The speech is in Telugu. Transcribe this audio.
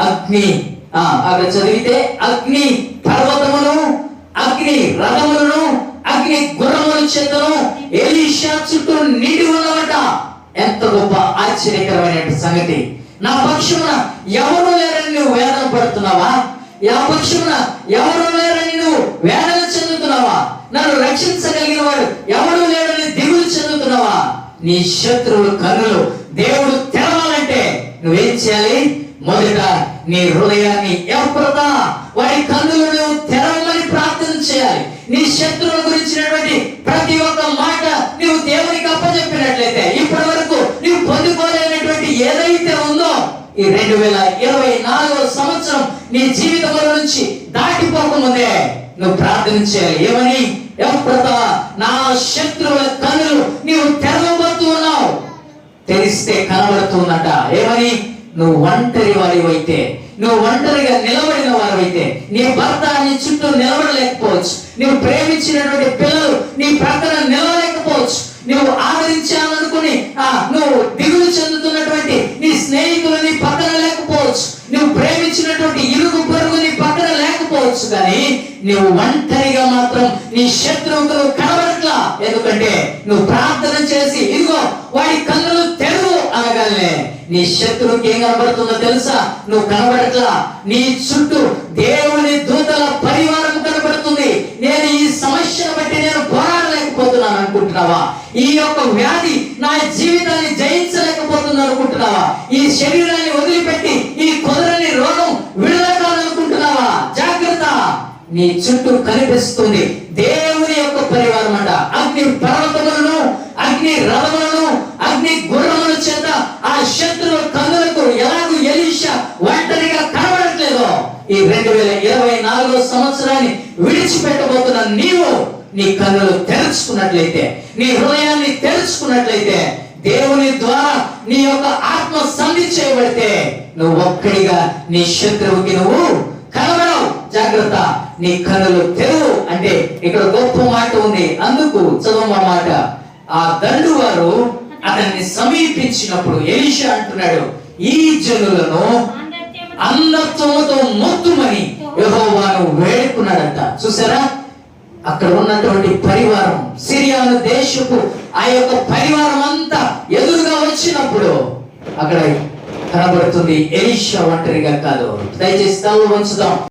అగ్ని అక్కడ చదివితే అగ్ని పర్వతమును, అగ్ని రథములను, అగ్ని గుర్రముల చేతను ఎలీషా చుట్టూ నిండి ఉన్నవట. ఎంత గొప్ప ఆశ్చర్యకరమైన సంగతి! నా పక్షమున ఎవరు లేరని నువ్వు వేదన పడుతున్నావా? నా పక్షమున ఎవరు లేరని నువ్వు వేదన చెందుతున్నావా? నన్ను రక్షించగలిగిన వాడు ఎవరు లేరని దిగులు చెందుతున్నావా? నీ శత్రువుల కన్నులు దేవుడు తెరవాలంటే నువ్వేం చేయాలి? మొదట నీ హృదయాన్ని ఎఫ్రతా, వారి కన్నులను తెరవమని ప్రార్థన చేయాలి. నీ శత్రువుల గురించినటువంటి ప్రతి ఒక్క మాట నువ్వు దేవునికి అప్పచెప్పినట్లయితే ఇప్పటి వరకు నువ్వు పొందుకోలేనటువంటి ఏదైతే ఉందో ఈ 2024 సంవత్సరం నీ జీవితంలో నుంచి దాటిపోకముందే నువ్వు ప్రార్థన చేయాలి. ఏమని? ఎఫ్రతా, నా శత్రువుల కన్నులు నీవు తెరవబోతూ ఉన్నావు. తెరిస్తే కనబడుతుందట. ఏమని? నువ్వు ఒంటరి వారివైతే, నువ్వు ఒంటరిగా నిలబడిన వారివైతే, నీ భర్త నీ చుట్టూ నిలబడలేకపోవచ్చు, నువ్వు ప్రేమించినటువంటి పిల్లలు నీ ప్రక్కన నిలవలేకపోవచ్చు, నువ్వు ఆదరించాలనుకుని నువ్వు దిగులు చెందుతున్నటువంటి నీ స్నేహితులు నీ పక్కన లేకపోవచ్చు, నువ్వు ప్రేమించినటువంటి ఇరుగు పొరుగు నీ పక్కన లేకపోవచ్చు, కానీ నువ్వు ఒంటరిగా మాత్రం నీ శత్రువుకు కనబడట్లా. ఎందుకంటే నువ్వు ప్రార్థన చేసి ఇదిగో వాడి కన్నులు తెరువు అనగానే నీ శత్రువుకి ఏం కనబడుతుందో తెలుసా? నువ్వు కనబడట్లా. నీ చుట్టూ దేవుని దూతల పరివారం కనబడుతుంది. నేను ఈ సమస్యను బట్టి నేను పోరాడలేకపోతున్నాను అనుకుంటున్నావా? ఈ యొక్క వ్యాధి నా జీవితాన్ని జయించలేకపోతున్నాను అనుకుంటున్నావా? ఈ శరీరాన్ని వదిలిపెట్టి ఈ కుదరని రోగం విడుదల కావాలనుకుంటున్నావా? జాగ్రత్త, నీ చుట్టూ కనిపిస్తుంది దేవుని యొక్క పరివారం అంట. అగ్ని పర్వతములను, అగ్ని రథములను, అగ్ని గుర్రముల చేత ఆ శత్రువుల కన్నులకు ఎలాగూ ఎలీషా ఒంటరిగా కనబడట్లేదో, ఈ 2024 సంవత్సరాన్ని విడిచిపెట్టబోతున్న నీవు నీ కన్నులు తెరుచుకున్నట్లయితే, నీ హృదయాన్ని తెరుచుకున్నట్లయితే, దేవుని ద్వారా నీ యొక్క ఆత్మ సంధి చేయబడితే నువ్వు ఒక్కడిగా నీ శత్రువుకి నువ్వు కనబడవు. జాగ్రత్త, నీ కన్నులు తెరువు అంటే ఇక్కడ గొప్ప మాట ఉంది. అందుకు చదువు మాట. ఆ దండు వారు అతన్ని సమీపించినప్పుడు ఎలీషా అంటున్నాడు, ఈ జనులను అంధత్వముతో మొత్తుమని యెహోవాను వేడుకున్నాడంట. చూసారా? అక్కడ ఉన్నటువంటి పరివారం, సిరియాను దేశపు ఆ యొక్క పరివారం అంతా ఎదురుగా వచ్చినప్పుడు అక్కడ కనబడుతుంది ఎలీషా ఒంటరిగా కాదు. దయచేసి తల వంచుదాం.